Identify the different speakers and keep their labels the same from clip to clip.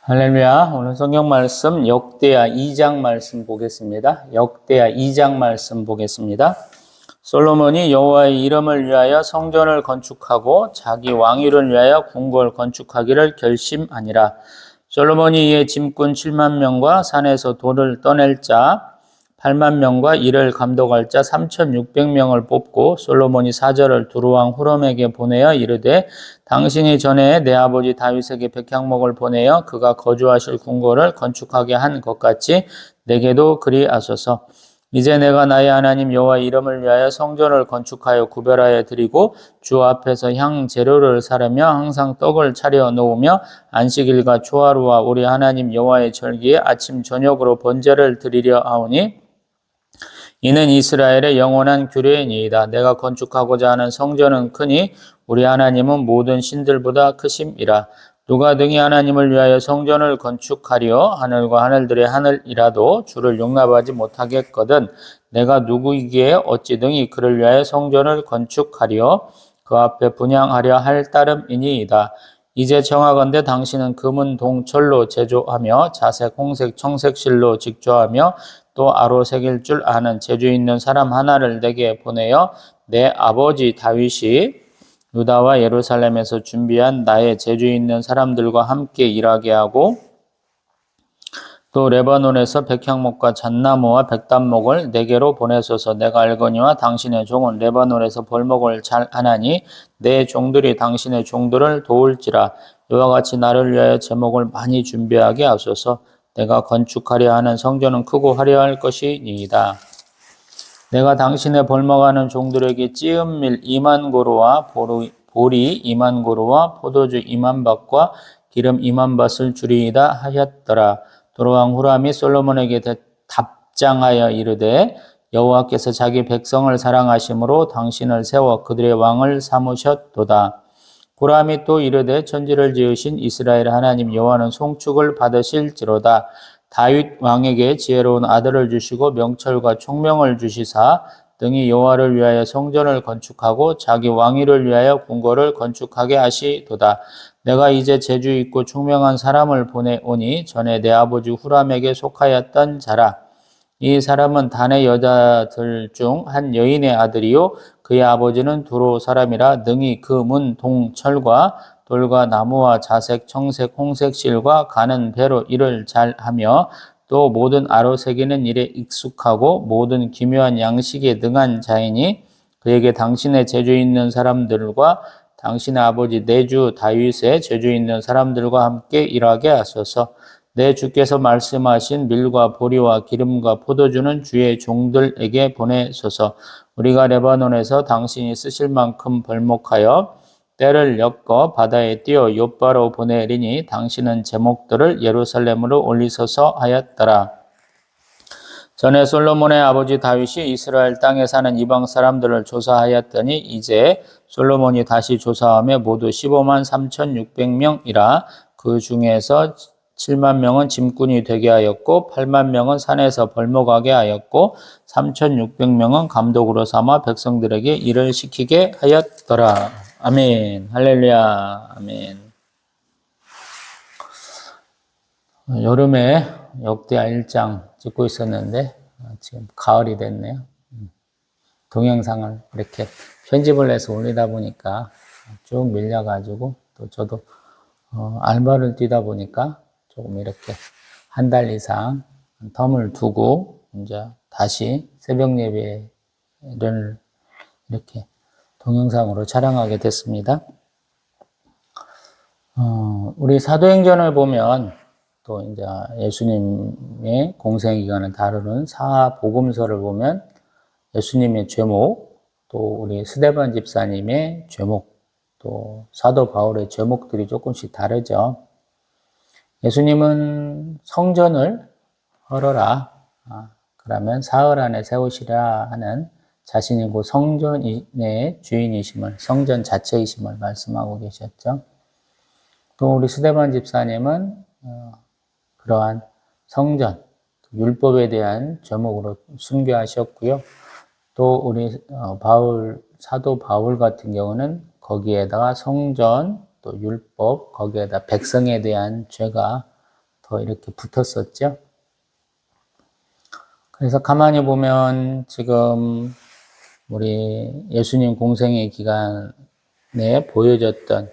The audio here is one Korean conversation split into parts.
Speaker 1: 할렐루야. 오늘 성경 말씀 역대하 2장 말씀 보겠습니다. 역대하 2장 말씀 보겠습니다. 솔로몬이 여호와의 이름을 위하여 성전을 건축하고 자기 왕위를 위하여 궁궐 건축하기를 결심하니라. 솔로몬이 이에 짐꾼 7만 명과 산에서 돌을 떠낼 자 8만 명과 이를 감독할 자 3,600명을 뽑고 솔로몬이 사절을 두루왕 후람에게 보내어 이르되 당신이 전에 내 아버지 다윗에게 백향목을 보내어 그가 거주하실 궁궐을 건축하게 한 것 같이 내게도 그리하소서. 이제 내가 나의 하나님 여호와 이름을 위하여 성전을 건축하여 구별하여 드리고 주 앞에서 향 재료를 사르며 항상 떡을 차려 놓으며 안식일과 초하루와 우리 하나님 여호와의 절기에 아침 저녁으로 번제를 드리려 하오니 이는 이스라엘의 영원한 규례니이다. 내가 건축하고자 하는 성전은 크니 우리 하나님은 모든 신들보다 크심이라. 누가 등이 하나님을 위하여 성전을 건축하려 하늘과 하늘들의 하늘이라도 주를 용납하지 못하겠거든. 내가 누구이기에 어찌 등이 그를 위하여 성전을 건축하려 그 앞에 분향하려 할 따름이니이다. 이제 정하건대 당신은 금은 동철로 제조하며 자색, 홍색, 청색 실로 직조하며 또 아로 새길 줄 아는 재주 있는 사람 하나를 내게 보내어 내 아버지 다윗이 유다와 예루살렘에서 준비한 나의 재주 있는 사람들과 함께 일하게 하고 또 레바논에서 백향목과 잣나무와 백단목을 내게로 보내소서. 내가 알거니와 당신의 종은 레바논에서 벌목을 잘 하나니 내 종들이 당신의 종들을 도울지라. 이와 같이 나를 위하여 제목을 많이 준비하게 하소서. 내가 건축하려 하는 성전은 크고 화려할 것이니이다. 내가 당신의 벌목하는 종들에게 찌은 밀 2만 고루와 보리 2만 고루와 포도주 2만 밭과 기름 2만 밭을 주리이다 하였더라. 도로왕 후람이 솔로몬에게 답장하여 이르되 여호와께서 자기 백성을 사랑하심으로 당신을 세워 그들의 왕을 삼으셨도다. 후람이 또 이르되 천지를 지으신 이스라엘 하나님 여호와는 송축을 받으실지로다. 다윗 왕에게 지혜로운 아들을 주시고 명철과 총명을 주시사 등이 여호와를 위하여 성전을 건축하고 자기 왕위를 위하여 궁궐을 건축하게 하시도다. 내가 이제 재주 있고 총명한 사람을 보내오니 전에 내 아버지 후람에게 속하였던 자라. 이 사람은 단의 여자들 중 한 여인의 아들이요 그의 아버지는 두로 사람이라 능히 금은 동철과 돌과 나무와 자색, 청색, 홍색 실과 가는 배로 일을 잘하며 또 모든 아로 새기는 일에 익숙하고 모든 기묘한 양식에 능한 자이니 그에게 당신의 재주 있는 사람들과 당신의 아버지 내 주 다윗의 재주 있는 사람들과 함께 일하게 하소서. 내 주께서 말씀하신 밀과 보리와 기름과 포도주는 주의 종들에게 보내소서. 우리가 레바논에서 당신이 쓰실 만큼 벌목하여 때를 엮어 바다에 띄어 욥바로 보내리니 당신은 제목들을 예루살렘으로 올리소서 하였더라. 전에 솔로몬의 아버지 다윗이 이스라엘 땅에 사는 이방 사람들을 조사하였더니 이제 솔로몬이 다시 조사하며 모두 15만 3,600명이라. 그 중에서 7만 명은 짐꾼이 되게 하였고 8만 명은 산에서 벌목하게 하였고 3,600명은 감독으로 삼아 백성들에게 일을 시키게 하였더라. 아멘. 할렐루야. 아멘. 여름에 역대하 1장 찍고 있었는데 지금 가을이 됐네요. 동영상을 이렇게 편집을 해서 올리다 보니까 쭉 밀려가지고 또 저도 알바를 뛰다 보니까 조금 이렇게 한 달 이상 텀을 두고 이제 다시 새벽 예배를 이렇게 동영상으로 촬영하게 됐습니다. 우리 사도행전을 보면 또 이제 예수님의 공생기간을 다루는 사복음서를 보면 예수님의 죄목, 또 우리 스데반 집사님의 죄목, 또 사도 바울의 죄목들이 조금씩 다르죠. 예수님은 성전을 헐어라. 그러면 사흘 안에 세우시라 하는 자신이 그 성전의 주인이심을, 성전 자체이심을 말씀하고 계셨죠. 또 우리 스데반 집사님은 그러한 성전, 율법에 대한 죄목으로 순교하셨고요. 또 우리 사도 바울 같은 경우는 거기에다가 성전, 또 율법, 거기에다 백성에 대한 죄가 때부터 이렇게 붙었었죠. 그래서 가만히 보면 지금 우리 예수님 공생의 기간에 보여졌던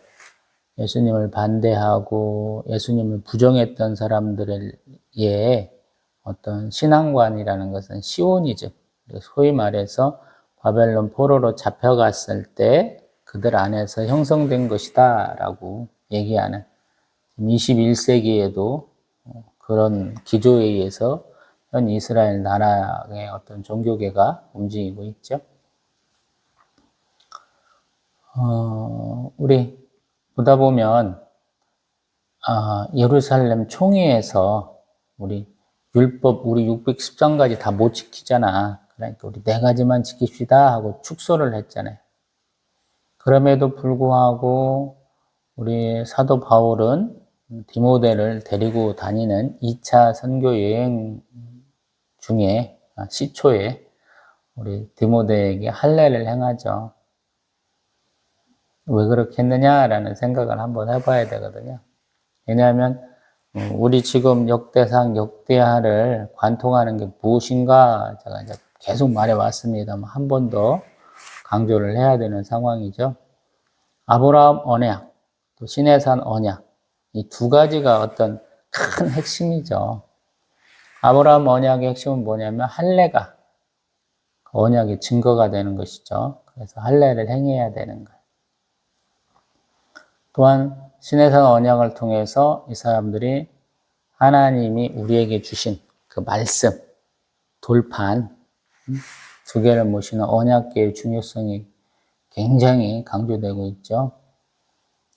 Speaker 1: 예수님을 반대하고 예수님을 부정했던 사람들의 어떤 신앙관이라는 것은 시오니즘, 소위 말해서 바벨론 포로로 잡혀갔을 때 그들 안에서 형성된 것이다 라고 얘기하는 21세기에도 그런 기조에 의해서 현 이스라엘 나라의 어떤 종교계가 움직이고 있죠. 우리 보다 보면 예루살렘 총회에서 우리 율법, 우리 613가지 다 못 지키잖아. 그러니까 우리 4가지만 지킵시다 하고 축소를 했잖아요. 그럼에도 불구하고 우리 사도 바울은 디모데를 데리고 다니는 2차 선교 여행 중에 시초에 우리 디모데에게 할례를 행하죠. 왜 그렇게 했느냐라는 생각을 한번 해봐야 되거든요. 왜냐하면 우리 지금 역대상 역대하를 관통하는 게 무엇인가 제가 이제 계속 말해왔습니다만 한 번 더 강조를 해야 되는 상황이죠. 아브라함 언약, 또 시내산 언약, 이 2가지가 어떤 큰 핵심이죠. 아브라함 언약의 핵심은 뭐냐면 할례가 언약의 증거가 되는 것이죠. 그래서 할례를 행해야 되는 거예요. 또한 시내산 언약을 통해서 이 사람들이 하나님이 우리에게 주신 그 말씀, 돌판 2개를 모시는 언약계의 중요성이 굉장히 강조되고 있죠.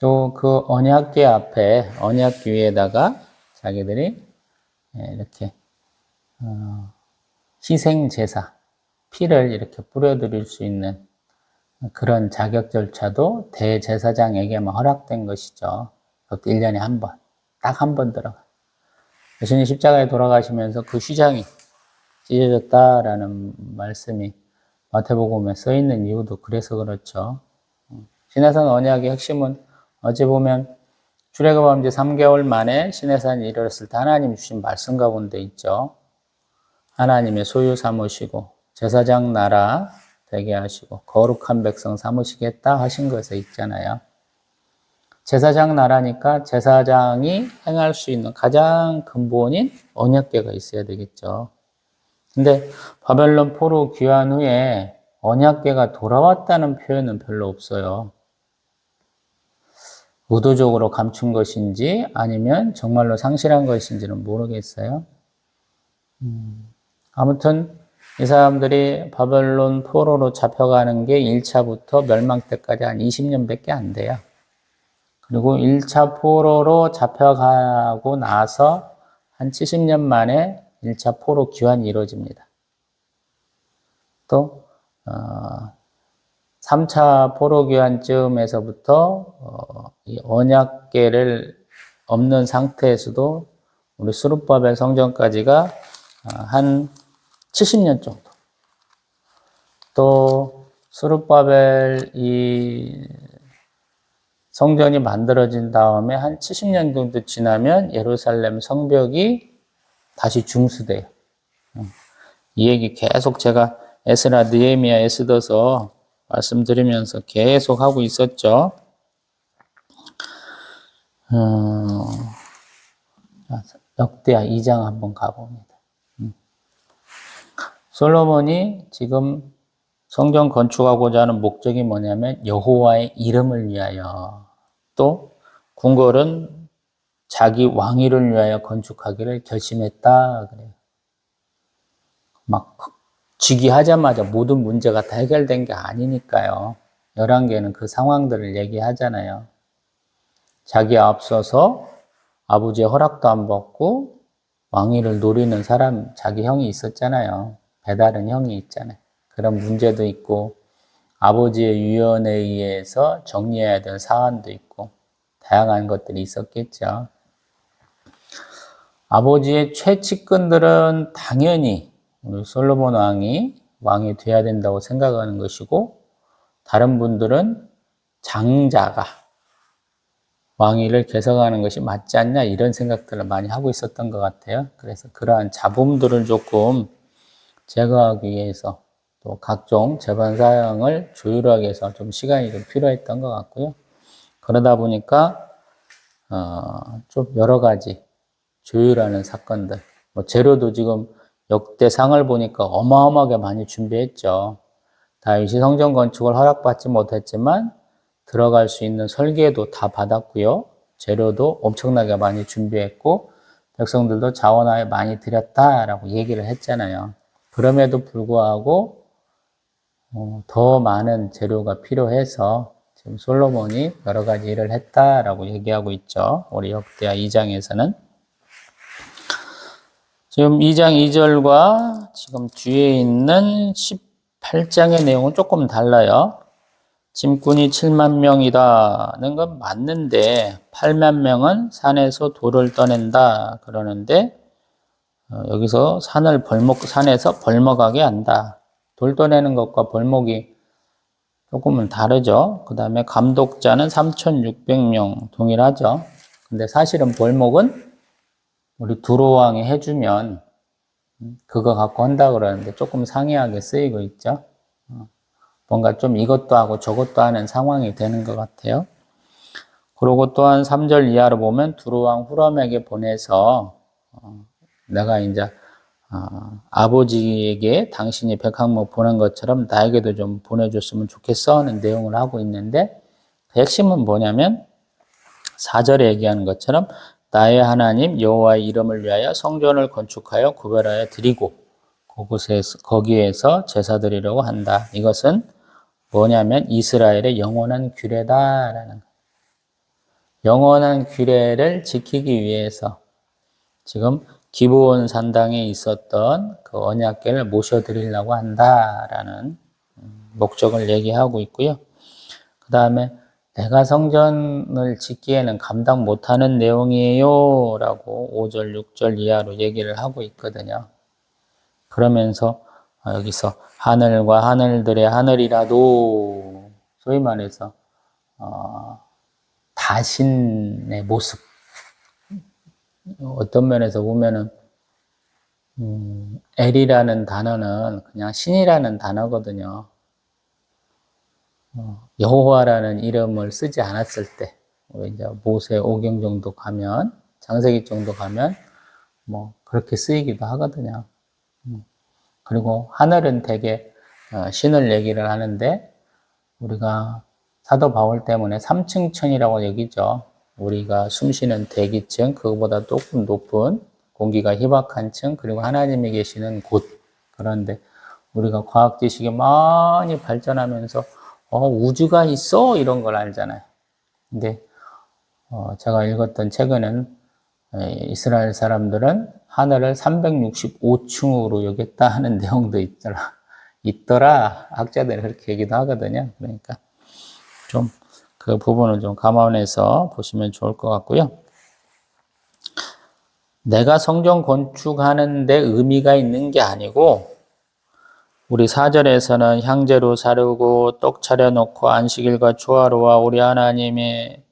Speaker 1: 또 그 언약계 앞에 언약궤 위에다가 자기들이 이렇게 희생 제사, 피를 이렇게 뿌려드릴 수 있는 그런 자격 절차도 대제사장에게만 허락된 것이죠. 그것도 1년에 한 번, 딱 한 번 들어가. 예수님 십자가에 돌아가시면서 그 휘장이 찢어졌다라는 말씀이 마태복음에 써 있는 이유도 그래서 그렇죠. 시내산 언약의 핵심은 어찌 보면 출애굽한 지 3개월 만에 시내산이 이르렀을 때 하나님 주신 말씀 가운데 있죠. 하나님의 소유 삼으시고 제사장 나라 되게 하시고 거룩한 백성 삼으시겠다 하신 것에 있잖아요. 제사장 나라니까 제사장이 행할 수 있는 가장 근본인 언약궤가 있어야 되겠죠. 근데 바벨론 포로 귀환 후에 언약궤가 돌아왔다는 표현은 별로 없어요. 의도적으로 감춘 것인지 아니면 정말로 상실한 것인지는 모르겠어요. 아무튼 이 사람들이 바벨론 포로로 잡혀가는 게 1차부터 멸망 때까지 한 20년밖에 안 돼요. 그리고 1차 포로로 잡혀가고 나서 한 70년 만에 1차 포로 귀환이 이루어집니다. 또 3차 포로 귀환쯤에서부터 이 언약궤를 없는 상태에서도 우리 스룹바벨 성전까지가 한 70년 정도. 또 스룹바벨 이 성전이 만들어진 다음에 한 70년 정도 지나면 예루살렘 성벽이 다시 중수돼요. 이 얘기 계속 제가 에스라, 느헤미야, 에스더서 말씀드리면서 계속 하고 있었죠. 역대하 2장 한번 가봅니다. 솔로몬이 지금 성전 건축하고자 하는 목적이 뭐냐면 여호와의 이름을 위하여, 또 궁궐은 자기 왕위를 위하여 건축하기를 결심했다 그래요. 막 즉위하자마자 모든 문제가 다 해결된 게 아니니까요. 11개는 그 상황들을 얘기하잖아요. 자기 앞서서 아버지의 허락도 안 받고 왕위를 노리는 사람, 자기 형이 있었잖아요. 배다른 형이 있잖아요. 그런 문제도 있고 아버지의 유언에 의해서 정리해야 될 사안도 있고 다양한 것들이 있었겠죠. 아버지의 최측근들은 당연히 우리 솔로몬 왕이 돼야 된다고 생각하는 것이고, 다른 분들은 장자가 왕위를 개석하는 것이 맞지 않냐 이런 생각들을 많이 하고 있었던 것 같아요. 그래서 그러한 잡음들을 조금 제거하기 위해서 또 각종 재판 사항을 조율하기 위해서 좀 시간이 좀 필요했던 것 같고요. 그러다 보니까 좀 여러 가지 조율하는 사건들, 뭐 재료도 지금 역대상을 보니까 어마어마하게 많이 준비했죠. 다윗이 성전 건축을 허락받지 못했지만 들어갈 수 있는 설계도 다 받았고요. 재료도 엄청나게 많이 준비했고 백성들도 자원하에 많이 드렸다라고 얘기를 했잖아요. 그럼에도 불구하고 더 많은 재료가 필요해서 지금 솔로몬이 여러 가지 일을 했다라고 얘기하고 있죠. 우리 역대하 2장에서는. 지금 2장 2절과 지금 뒤에 있는 18장의 내용은 조금 달라요. 짐꾼이 7만 명이다는 건 맞는데 8만 명은 산에서 돌을 떠낸다 그러는데 여기서 산에서 벌목하게 한다. 돌 떠내는 것과 벌목이 조금은 다르죠. 그 다음에 감독자는 3,600명 동일하죠. 근데 사실은 벌목은 우리 두로왕이 해주면 그거 갖고 한다 그러는데 조금 상이하게 쓰이고 있죠. 뭔가 좀 이것도 하고 저것도 하는 상황이 되는 것 같아요. 그리고 또한 3절 이하로 보면 두로왕 후람에게 보내서 내가 이제 아버지에게 당신이 백항목 보낸 것처럼 나에게도 좀 보내줬으면 좋겠어 하는 내용을 하고 있는데 그 핵심은 뭐냐면 4절에 얘기하는 것처럼 나의 하나님 여호와의 이름을 위하여 성전을 건축하여 구별하여 드리고 거기에서 제사 드리려고 한다. 이것은 뭐냐면 이스라엘의 영원한 규례다라는 거예요. 영원한 규례를 지키기 위해서 지금 기브온 산당에 있었던 그 언약궤를 모셔드리려고 한다라는 목적을 얘기하고 있고요. 그 다음에 내가 성전을 짓기에는 감당 못하는 내용이에요 라고 5절, 6절 이하로 얘기를 하고 있거든요. 그러면서 여기서 하늘과 하늘들의 하늘이라도 소위 말해서 다신의 모습 어떤 면에서 보면은 엘이라는 단어는 그냥 신이라는 단어거든요. 여호와라는 이름을 쓰지 않았을 때, 이제 모세 5경 정도 가면, 창세기 정도 가면, 뭐, 그렇게 쓰이기도 하거든요. 그리고 하늘은 되게 신을 얘기를 하는데, 우리가 사도 바울 때문에 3층천이라고 얘기죠. 우리가 숨쉬는 대기층, 그거보다 조금 높은 공기가 희박한 층, 그리고 하나님이 계시는 곳. 그런데 우리가 과학 지식이 많이 발전하면서 우주가 있어? 이런 걸 알잖아요. 근데 제가 읽었던 책에는 이스라엘 사람들은 하늘을 365층으로 여겼다 하는 내용도 있더라. 학자들이 그렇게 얘기도 하거든요. 그러니까 좀 그 부분을 좀 감안해서 보시면 좋을 것 같고요. 내가 성전 건축하는 데 의미가 있는 게 아니고 우리 4절에서는 향제로 사르고 떡 차려놓고 안식일과 초하루와 우리 하나님의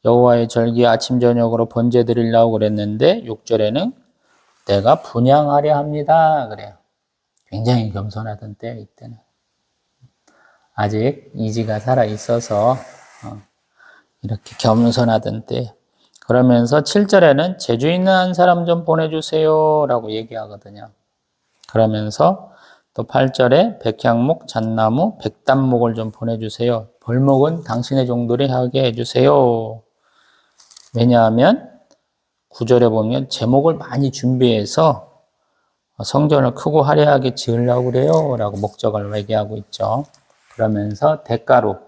Speaker 1: 여호와의 절기 아침 저녁으로 번제 드리려고 그랬는데 6절에는 내가 분향하려 합니다. 그래요. 굉장히 겸손하던 때요, 이때는. 아직 이지가 살아 있어서 이렇게 겸손하던 때. 그러면서 7절에는 재주 있는 한 사람 좀 보내주세요 라고 얘기하거든요. 그러면서 또 8절에 백향목, 잣나무, 백단목을 좀 보내주세요. 벌목은 당신의 종들이 하게 해주세요. 왜냐하면 9절에 보면 제목을 많이 준비해서 성전을 크고 화려하게 지으려고 그래요 라고 목적을 얘기하고 있죠. 그러면서 대가로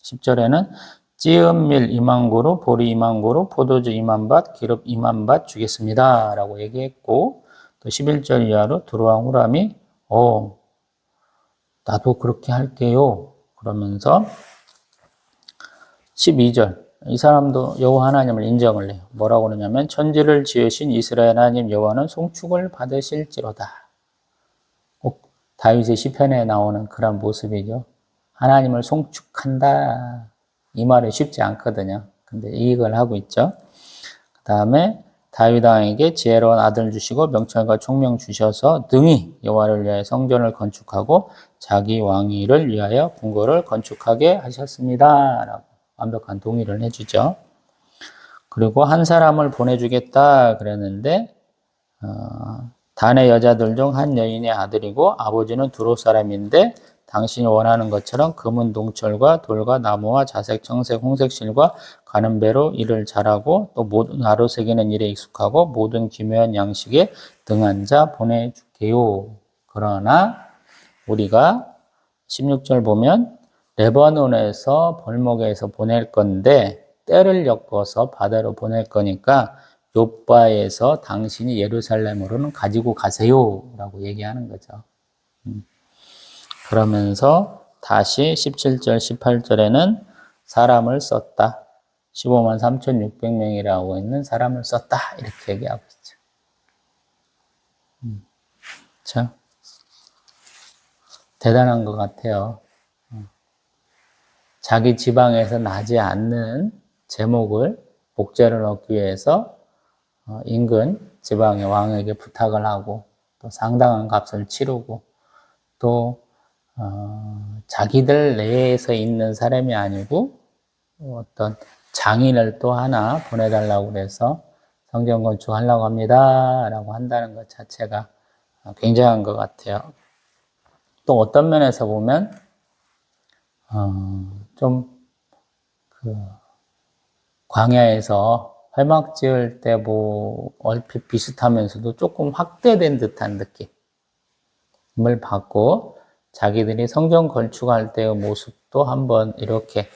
Speaker 1: 10절에는 찌은 밀 2만 고루, 보리 2만 고루, 포도주 2만 밭, 기름 2만 밭 주겠습니다 라고 얘기했고 또 11절 이하로 두로왕 후람이 나도 그렇게 할게요 그러면서 12절 이 사람도 여호와 하나님을 인정을 해요. 뭐라고 그러냐면 천지를 지으신 이스라엘 하나님 여호와는 송축을 받으실지로다. 꼭 다윗의 시편에 나오는 그런 모습이죠. 하나님을 송축한다. 이 말은 쉽지 않거든요. 근데 이익을 하고 있죠. 그 다음에 다윗 왕에게 지혜로운 아들 주시고 명철과 총명 주셔서 능히 여호와를 위하여 성전을 건축하고 자기 왕위를 위하여 궁궐을 건축하게 하셨습니다. 라고 완벽한 동의를 해주죠. 그리고 한 사람을 보내주겠다 그랬는데 단의 여자들 중 한 여인의 아들이고 아버지는 두로 사람인데 당신이 원하는 것처럼 금은 동철과 돌과 나무와 자색, 청색, 홍색 실과 가는 배로 일을 잘하고 또 모든 아로 새기는 일에 익숙하고 모든 기묘한 양식에 등한 자 보내줄게요. 그러나 우리가 16절 보면 레바논에서 벌목에서 보낼 건데 때를 엮어서 바다로 보낼 거니까 욥바에서 당신이 예루살렘으로는 가지고 가세요 라고 얘기하는 거죠. 그러면서 다시 17절, 18절에는 사람을 썼다. 15만 3,600명이라고 있는 사람을 썼다. 이렇게 얘기하고 있죠. 자, 대단한 것 같아요. 자기 지방에서 나지 않는 제목을 복제를 얻기 위해서 인근 지방의 왕에게 부탁을 하고 또 상당한 값을 치르고 또 자기들 내에서 있는 사람이 아니고 어떤 장인을 또 하나 보내달라고 그래서 성전 건축하려고 합니다 라고 한다는 것 자체가 굉장한 것 같아요. 또 어떤 면에서 보면 광야에서 회막 지을 때 뭐 얼핏 비슷하면서도 조금 확대된 듯한 느낌을 받고 자기들이 성전 건축할 때의 모습도 한번 이렇게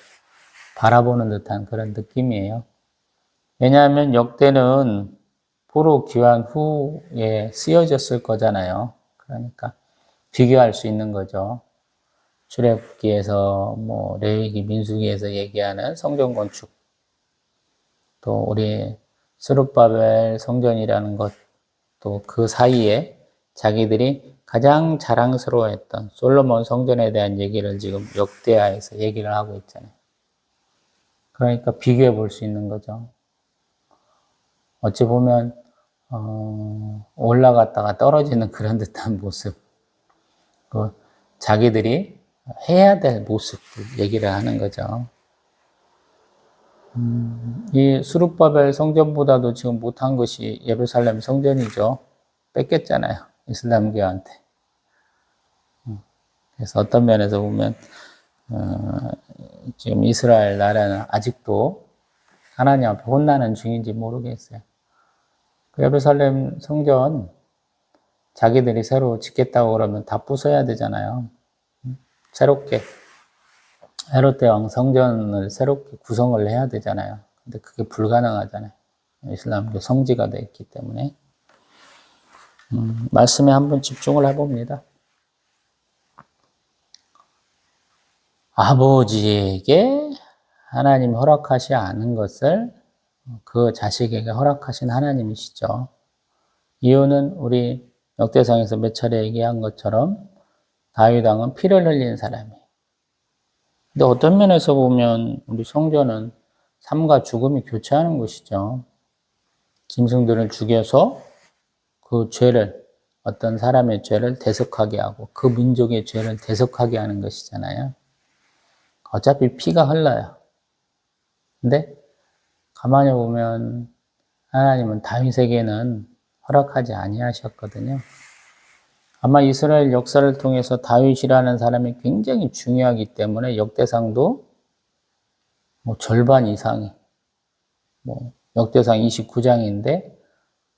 Speaker 1: 바라보는 듯한 그런 느낌이에요. 왜냐하면 역대는 포로 귀환 후에 쓰여졌을 거잖아요. 그러니까 비교할 수 있는 거죠. 출애굽기에서 뭐 레위기, 민수기에서 얘기하는 성전 건축, 또 우리 스룹바벨 성전이라는 것, 또 그 사이에 자기들이 가장 자랑스러워했던 솔로몬 성전에 대한 얘기를 지금 역대하에서 얘기를 하고 있잖아요. 그러니까 비교해 볼 수 있는 거죠. 어찌 보면 올라갔다가 떨어지는 그런 듯한 모습, 자기들이 해야 될 모습을 얘기를 하는 거죠. 이 수룹바벨 성전보다도 지금 못한 것이 예루살렘 성전이죠. 뺏겼잖아요. 이슬람교한테. 그래서 어떤 면에서 보면 지금 이스라엘 나라는 아직도 하나님 앞에 혼나는 중인지 모르겠어요. 예루살렘 성전 자기들이 새로 짓겠다고 그러면 다 부숴야 되잖아요. 새롭게 헤롯 왕 성전을 새롭게 구성을 해야 되잖아요. 근데 그게 불가능하잖아요. 이슬람교 성지가 되어 있기 때문에. 말씀에 한번 집중을 해봅니다. 아버지에게 하나님 허락하지 않은 것을 그 자식에게 허락하신 하나님이시죠. 이유는 우리 역대상에서 몇 차례 얘기한 것처럼 다윗 왕은 피를 흘린 사람이에요. 근데 어떤 면에서 보면 우리 성전은 삶과 죽음이 교차하는 것이죠. 짐승들을 죽여서 그 죄를, 어떤 사람의 죄를 대속하게 하고 그 민족의 죄를 대속하게 하는 것이잖아요. 어차피 피가 흘러요. 근데 가만히 보면 하나님은 다윗에게는 허락하지 아니하셨거든요. 아마 이스라엘 역사를 통해서 다윗이라는 사람이 굉장히 중요하기 때문에 역대상도 뭐 절반 이상이, 뭐 역대상 29장인데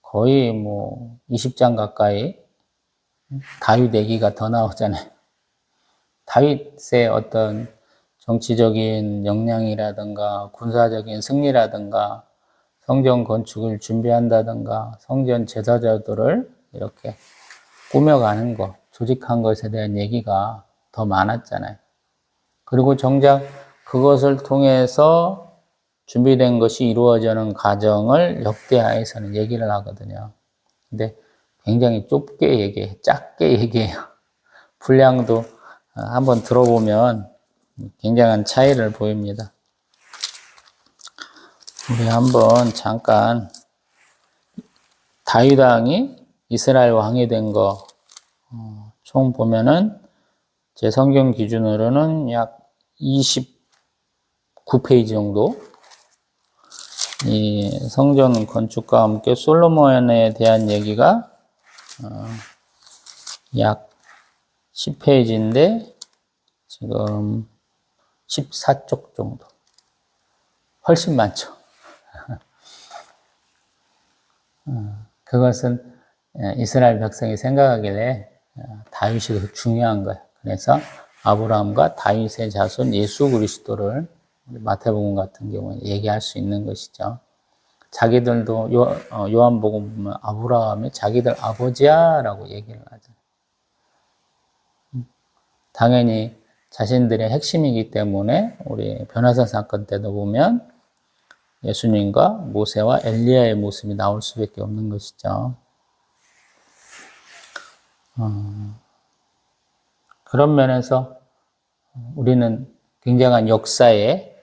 Speaker 1: 거의 뭐 20장 가까이 다윗 얘기가 더 나오잖아요. 다윗의 어떤 정치적인 역량이라든가 군사적인 승리라든가 성전 건축을 준비한다든가 성전 제사자들을 이렇게 꾸며가는 것, 조직한 것에 대한 얘기가 더 많았잖아요. 그리고 정작 그것을 통해서 준비된 것이 이루어지는 과정을 역대하에서는 얘기를 하거든요. 근데 굉장히 좁게 얘기해요. 작게 얘기해요. 분량도 한번 들어보면 굉장한 차이를 보입니다. 우리 한번 잠깐 다윗 왕이 이스라엘 왕이 된 거 총 보면은 제 성경 기준으로는 약 29페이지 정도 이 성전 건축과 함께 솔로몬에 대한 얘기가 약 10페이지인데 지금 14쪽 정도. 훨씬 많죠. 그것은 이스라엘 백성이 생각하기에 다윗이 더 중요한 거예요. 그래서 아브라함과 다윗의 자손 예수 그리스도를 마태복음 같은 경우에 얘기할 수 있는 것이죠. 자기들도 요한복음 보면 아브라함이 자기들 아버지야라고 얘기를 하죠. 당연히 자신들의 핵심이기 때문에 우리 변화산 사건 때도 보면 예수님과 모세와 엘리야의 모습이 나올 수밖에 없는 것이죠. 그런 면에서 우리는 굉장한 역사의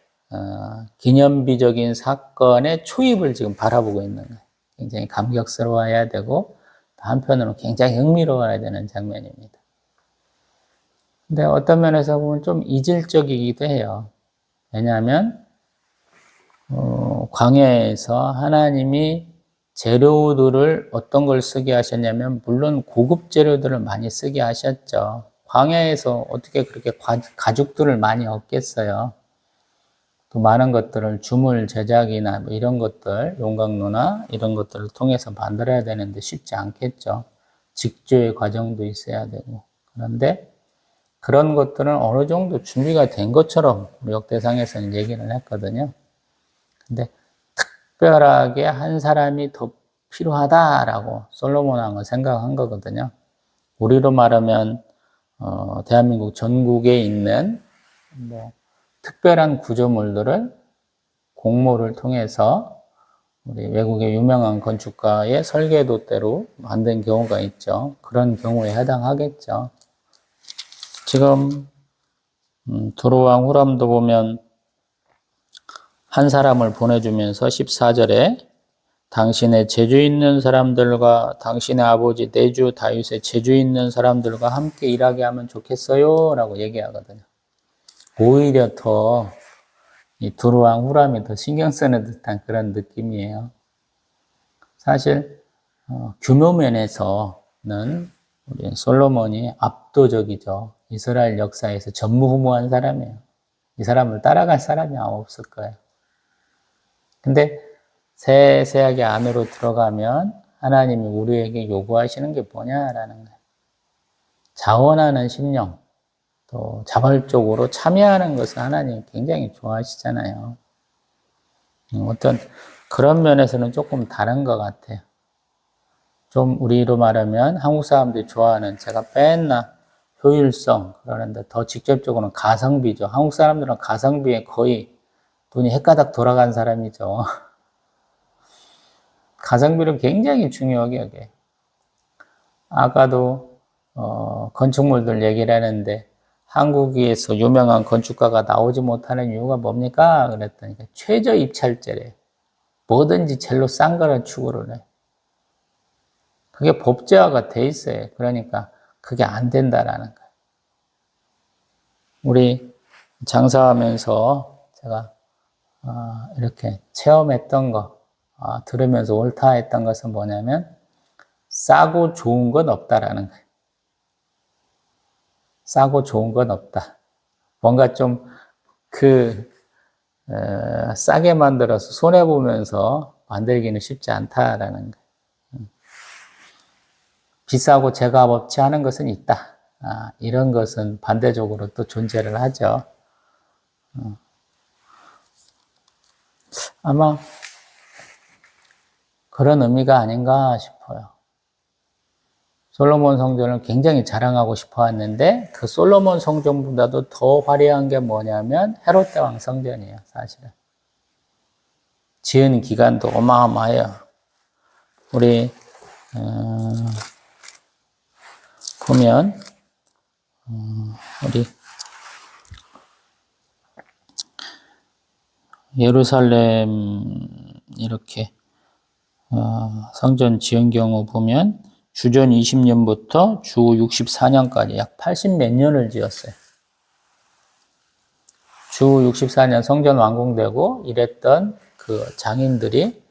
Speaker 1: 기념비적인 사건의 초입을 지금 바라보고 있는 거예요. 굉장히 감격스러워야 되고 한편으로는 굉장히 흥미로워야 되는 장면입니다. 근데 어떤 면에서 보면 좀 이질적이기도 해요. 왜냐하면 광야에서 하나님이 재료들을 어떤 걸 쓰게 하셨냐면 물론 고급 재료들을 많이 쓰게 하셨죠. 광야에서 어떻게 그렇게 가죽들을 많이 얻겠어요. 또 많은 것들을 주물 제작이나 뭐 이런 것들, 용광로나 이런 것들을 통해서 만들어야 되는데 쉽지 않겠죠. 직조의 과정도 있어야 되고. 그런데 그런 것들은 어느 정도 준비가 된 것처럼 우리 역대상에서는 얘기를 했거든요. 근데 특별하게 한 사람이 더 필요하다라고 솔로몬 왕은 생각한 거거든요. 우리로 말하면 대한민국 전국에 있는 뭐 특별한 구조물들을 공모를 통해서 우리 외국의 유명한 건축가의 설계도대로 만든 경우가 있죠. 그런 경우에 해당하겠죠. 지금 두루왕 후람도 보면 한 사람을 보내주면서 14절에 당신의 재주 있는 사람들과 당신의 아버지 내주 다윗의 재주 있는 사람들과 함께 일하게 하면 좋겠어요 라고 얘기하거든요. 오히려 더 이 두루왕 후람이 더 신경 쓰는 듯한 그런 느낌이에요. 사실 규모 면에서는 우리 솔로몬이 압도적이죠. 이스라엘 역사에서 전무후무한 사람이에요. 이 사람을 따라갈 사람이 아마 없을 거예요. 근데 세세하게 안으로 들어가면 하나님이 우리에게 요구하시는 게 뭐냐라는 거예요. 자원하는 심령, 또 자발적으로 참여하는 것을 하나님 굉장히 좋아하시잖아요. 어떤 그런 면에서는 조금 다른 것 같아요. 좀 우리로 말하면 한국 사람들이 좋아하는 제가 맨날 효율성 그러는데 더 직접적으로는 가성비죠. 한국 사람들은 가성비에 거의 돈이 헷가닥 돌아간 사람이죠. 가성비를 굉장히 중요하게 여겨요. 아까도 건축물들 얘기를 하는데 한국에서 유명한 건축가가 나오지 못하는 이유가 뭡니까? 그랬더니 최저 입찰제래. 뭐든지 제일로 싼 거를 추구를 해. 그게 법제화가 돼 있어요. 그러니까 그게 안 된다라는 거예요. 우리 장사하면서 제가 이렇게 체험했던 거, 들으면서 옳다 했던 것은 뭐냐면 싸고 좋은 건 없다라는 거예요. 싸고 좋은 건 없다. 뭔가 좀 싸게 만들어서 손해보면서 만들기는 쉽지 않다라는 거예요. 비싸고 제값 없이 하는 것은 있다. 이런 것은 반대적으로 또 존재를 하죠. 아마 그런 의미가 아닌가 싶어요. 솔로몬 성전을 굉장히 자랑하고 싶어 했는데 그 솔로몬 성전보다도 더 화려한 게 뭐냐면 헤롯 대왕 성전이에요, 사실은. 지은 기간도 어마어마해요. 우리 보면 우리 예루살렘 이렇게 성전 지은 경우 보면 주전 20년부터 주 64년까지 약 80 몇 년을 지었어요. 주 64년 성전 완공되고 이랬던 그 장인들이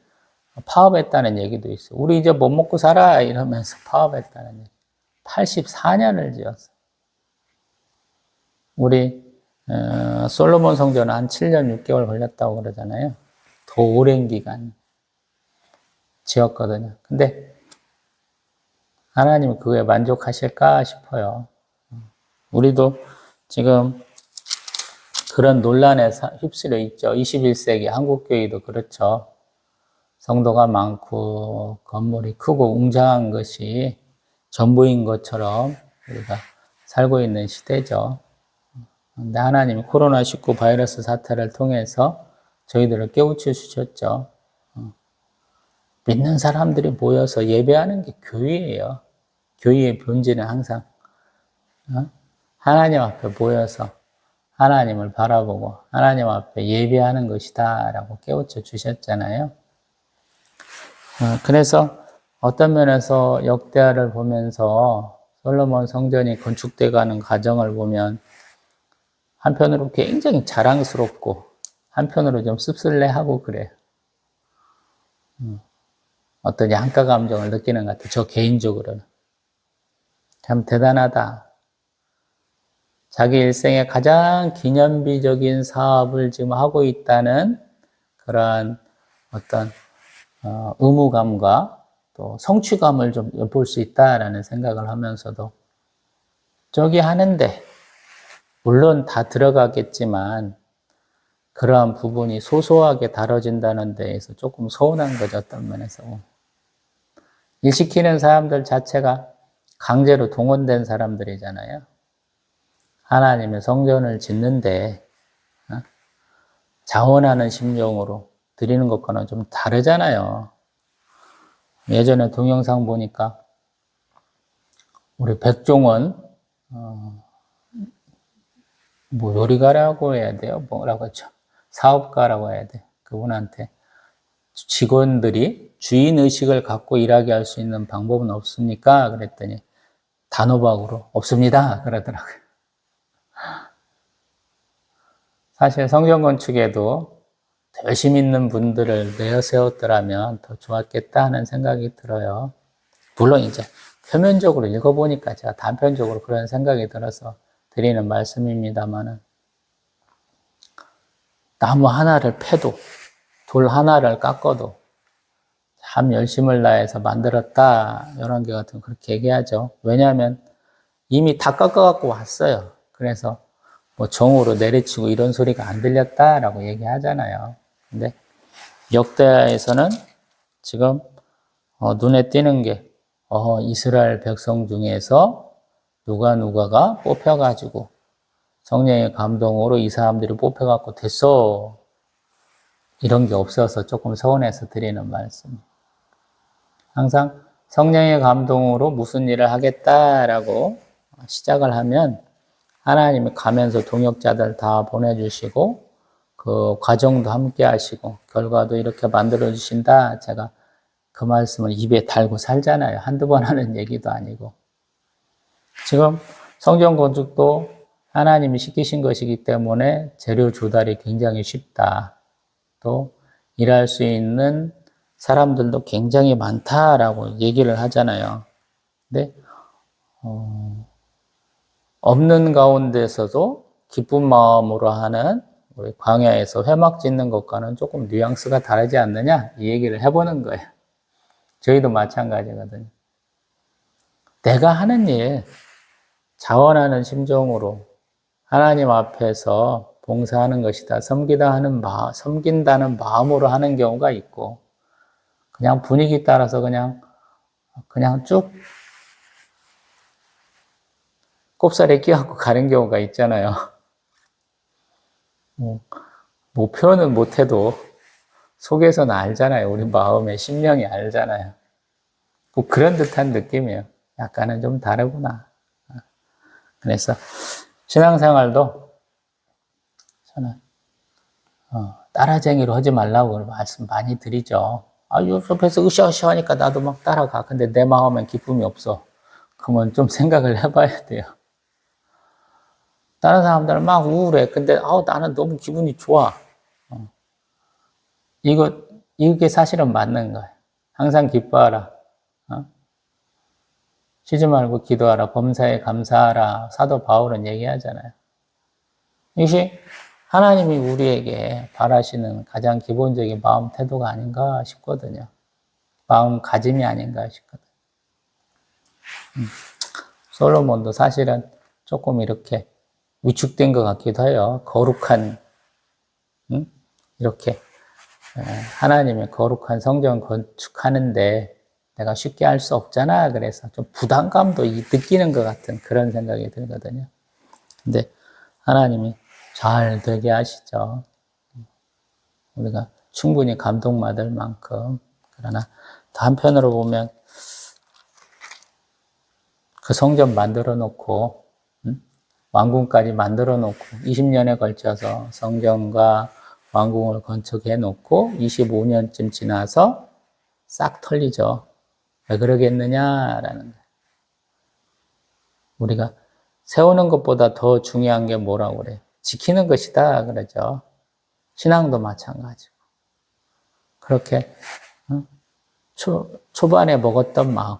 Speaker 1: 파업했다는 얘기도 있어요. 우리 이제 못 먹고 살아 이러면서 파업했다는 얘기. 84년을 지었어요. 우리 솔로몬 성전은 한 7년 6개월 걸렸다고 그러잖아요. 더 오랜 기간 지었거든요. 근데 하나님은 그거에 만족하실까 싶어요. 우리도 지금 그런 논란에 휩쓸려 있죠. 21세기 한국교회도 그렇죠. 성도가 많고 건물이 크고 웅장한 것이 전부인 것처럼 우리가 살고 있는 시대죠. 근데 하나님이 코로나19 바이러스 사태를 통해서 저희들을 깨우쳐 주셨죠. 믿는 사람들이 모여서 예배하는 게 교회예요. 교회의 본질은 항상 하나님 앞에 모여서 하나님을 바라보고 하나님 앞에 예배하는 것이다 라고 깨우쳐 주셨잖아요. 그래서 어떤 면에서 역대하를 보면서 솔로몬 성전이 건축돼 가는 과정을 보면 한편으로 굉장히 자랑스럽고 한편으로 좀 씁쓸해하고 그래요. 어떤 양가 감정을 느끼는 것 같아요. 저 개인적으로는. 참 대단하다. 자기 일생에 가장 기념비적인 사업을 지금 하고 있다는 그런 어떤 의무감과 또 성취감을 좀 엿볼 수 있다라는 생각을 하면서도 저기 하는데 물론 다 들어가겠지만 그러한 부분이 소소하게 다뤄진다는 데에서 조금 서운한 거죠. 어떤 면에서. 일 시키는 사람들 자체가 강제로 동원된 사람들이잖아요. 하나님의 성전을 짓는데 자원하는 심정으로 드리는 것과는 좀 다르잖아요. 예전에 동영상 보니까 우리 백종원 뭐 요리가라고 해야 돼요? 뭐라고 했죠? 사업가라고 해야 돼. 그분한테 직원들이 주인의식을 갖고 일하게 할 수 있는 방법은 없습니까? 그랬더니 단호박으로 없습니다. 그러더라고요. 사실 성전 건축에도 열심 있는 분들을 내세웠더라면 더 좋았겠다 하는 생각이 들어요. 물론 이제 표면적으로 읽어보니까 제가 단편적으로 그런 생각이 들어서 드리는 말씀입니다만은 나무 하나를 패도 돌 하나를 깎아도 참 열심을 다해서 만들었다 이런 게 같은 그렇게 얘기하죠. 왜냐하면 이미 다 깎아갖고 왔어요. 그래서 뭐 정으로 내리치고 이런 소리가 안 들렸다라고 얘기하잖아요. 근데 역대하에서는 지금 눈에 띄는 게 이스라엘 백성 중에서 누가가 뽑혀가지고 성령의 감동으로 이 사람들이 뽑혀갖고 됐어. 이런 게 없어서 조금 서운해서 드리는 말씀. 항상 성령의 감동으로 무슨 일을 하겠다라고 시작을 하면 하나님이 가면서 동역자들 다 보내주시고 그 과정도 함께 하시고 결과도 이렇게 만들어 주신다. 제가 그 말씀을 입에 달고 살잖아요. 한두 번 하는 얘기도 아니고. 지금 성전 건축도 하나님이 시키신 것이기 때문에 재료 조달이 굉장히 쉽다. 또 일할 수 있는 사람들도 굉장히 많다라고 얘기를 하잖아요. 근데 없는 가운데서도 기쁜 마음으로 하는 우리 광야에서 회막 짓는 것과는 조금 뉘앙스가 다르지 않느냐 이 얘기를 해보는 거예요. 저희도 마찬가지거든요. 내가 하는 일 자원하는 심정으로 하나님 앞에서 봉사하는 것이다. 섬긴다는 마음으로 하는 경우가 있고 그냥 분위기 따라서 그냥 쭉 꼽살에 끼워갖고 가는 경우가 있잖아요. 뭐 표현은 못해도 속에서는 알잖아요. 우리 마음의 심령이 알잖아요. 뭐 그런 듯한 느낌이에요. 약간은 좀 다르구나. 그래서 신앙생활도 저는 따라쟁이로 하지 말라고 말씀 많이 드리죠. 옆에서 으쌰으쌰 하니까 나도 막 따라가. 근데 내 마음엔 기쁨이 없어. 그러면 좀 생각을 해봐야 돼요. 다른 사람들은 막 우울해. 근데 나는 너무 기분이 좋아. 이게 사실은 맞는 거예요. 항상 기뻐하라. 쉬지 말고 기도하라. 범사에 감사하라. 사도 바울은 얘기하잖아요. 이것이 하나님이 우리에게 바라시는 가장 기본적인 마음 태도가 아닌가 싶거든요. 마음가짐이 아닌가 싶거든요. 솔로몬도 사실은 조금 이렇게 위축된 것 같기도 해요. 거룩한, 이렇게 하나님의 거룩한 성전 건축하는데 내가 쉽게 할 수 없잖아. 그래서 좀 부담감도 느끼는 것 같은 그런 생각이 들거든요. 근데 하나님이 잘 되게 하시죠. 우리가 충분히 감동받을 만큼. 그러나 또 한편으로 보면 그 성전 만들어 놓고 왕궁까지 만들어 놓고 20년에 걸쳐서 성전과 왕궁을 건축해 놓고 25년쯤 지나서 싹 털리죠. 왜 그러겠느냐라는 거예요. 우리가 세우는 것보다 더 중요한 게 뭐라고 그래요? 지키는 것이다 그러죠. 신앙도 마찬가지고. 그렇게 초반에 먹었던 마음.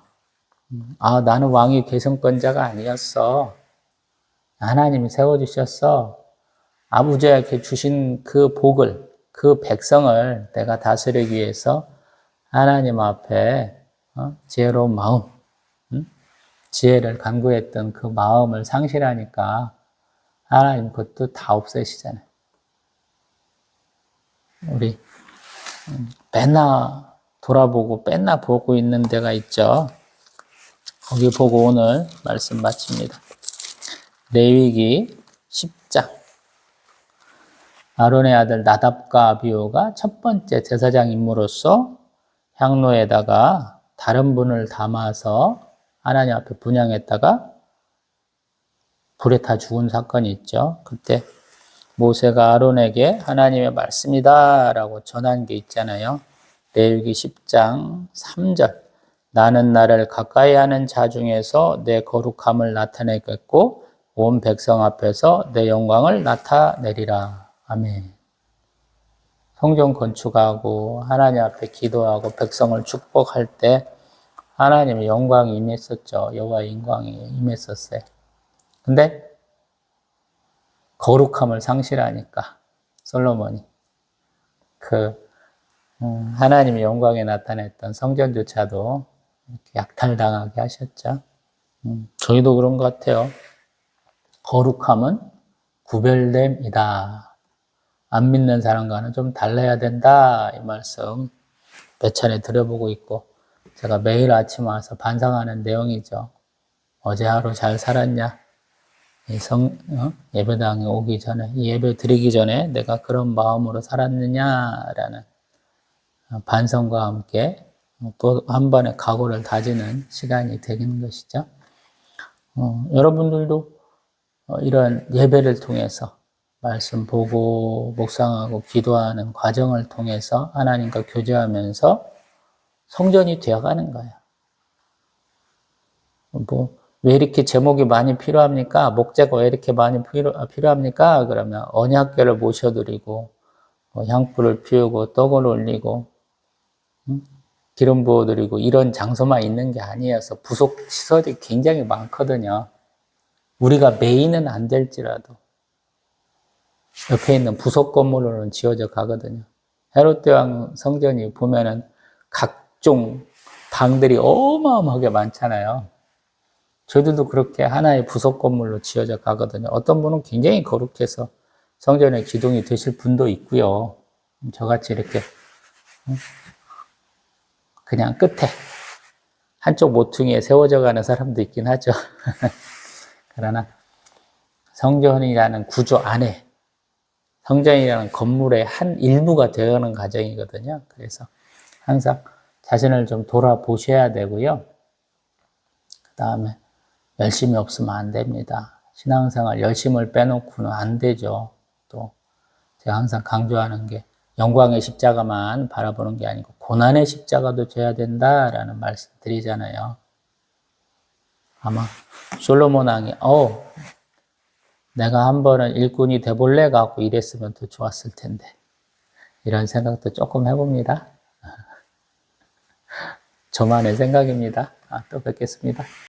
Speaker 1: 나는 왕위 계승권자가 아니었어. 하나님이 세워주셨어. 아버지에게 주신 그 복을, 그 백성을 내가 다스리기 위해서 하나님 앞에 지혜로운 마음, 지혜를 간구했던 그 마음을 상실하니까 하나님 그것도 다 없애시잖아요. 우리 맨날 돌아보고 맨날 보고 있는 데가 있죠. 거기 보고 오늘 말씀 마칩니다. 레위기 10장. 아론의 아들 나답과 아비후가 첫 번째 제사장 임무로서 향로에다가 다른 분을 담아서 하나님 앞에 분향했다가 불에 타 죽은 사건이 있죠. 그때 모세가 아론에게 하나님의 말씀이다 라고 전한 게 있잖아요. 레위기 10장 3절. 나는 나를 가까이 하는 자 중에서 내 거룩함을 나타내겠고 온 백성 앞에서 내 영광을 나타내리라. 아멘. 성전 건축하고 하나님 앞에 기도하고 백성을 축복할 때 하나님의 영광이 임했었죠. 여호와의 영광이 임했었어요. 근데 거룩함을 상실하니까 솔로몬이 하나님의 영광에 나타냈던 성전조차도 이렇게 약탈당하게 하셨죠. 저희도 그런 것 같아요. 거룩함은 구별됨이다. 안 믿는 사람과는 좀 달라야 된다. 이 말씀 몇 차례 들어보고 있고 제가 매일 아침 와서 반성하는 내용이죠. 어제 하루 잘 살았냐? 예배당에 오기 전에, 이 예배 드리기 전에 내가 그런 마음으로 살았느냐라는 반성과 함께 또 한 번의 각오를 다지는 시간이 되는 것이죠. 여러분들도 이런 예배를 통해서 말씀 보고 묵상하고 기도하는 과정을 통해서 하나님과 교제하면서 성전이 되어가는 거예요. 왜 이렇게 제목이 많이 필요합니까? 목재가 왜 이렇게 많이 필요합니까? 그러면 언약궤를 모셔드리고 향불을 피우고 떡을 올리고 기름 부어드리고 이런 장소만 있는 게 아니어서 부속 시설이 굉장히 많거든요. 우리가 메인은 안 될지라도 옆에 있는 부속 건물로는 지어져 가거든요. 헤롯 왕 성전이 보면은 각종 방들이 어마어마하게 많잖아요. 저희들도 그렇게 하나의 부속 건물로 지어져 가거든요. 어떤 분은 굉장히 거룩해서 성전의 기둥이 되실 분도 있고요. 저같이 이렇게 그냥 끝에 한쪽 모퉁이에 세워져 가는 사람도 있긴 하죠. 그러나 성전이라는 구조 안에 성전이라는 건물의 한 일부가 되어가는 과정이거든요. 그래서 항상 자신을 좀 돌아보셔야 되고요. 그 다음에 열심이 없으면 안 됩니다. 신앙생활 열심을 빼놓고는 안 되죠. 또 제가 항상 강조하는 게 영광의 십자가만 바라보는 게 아니고 고난의 십자가도 져야 된다라는 말씀 드리잖아요. 아마 솔로몬 왕이 내가 한 번은 일꾼이 돼볼래 갖고 이랬으면 더 좋았을 텐데 이런 생각도 조금 해봅니다. 저만의 생각입니다. 또 뵙겠습니다.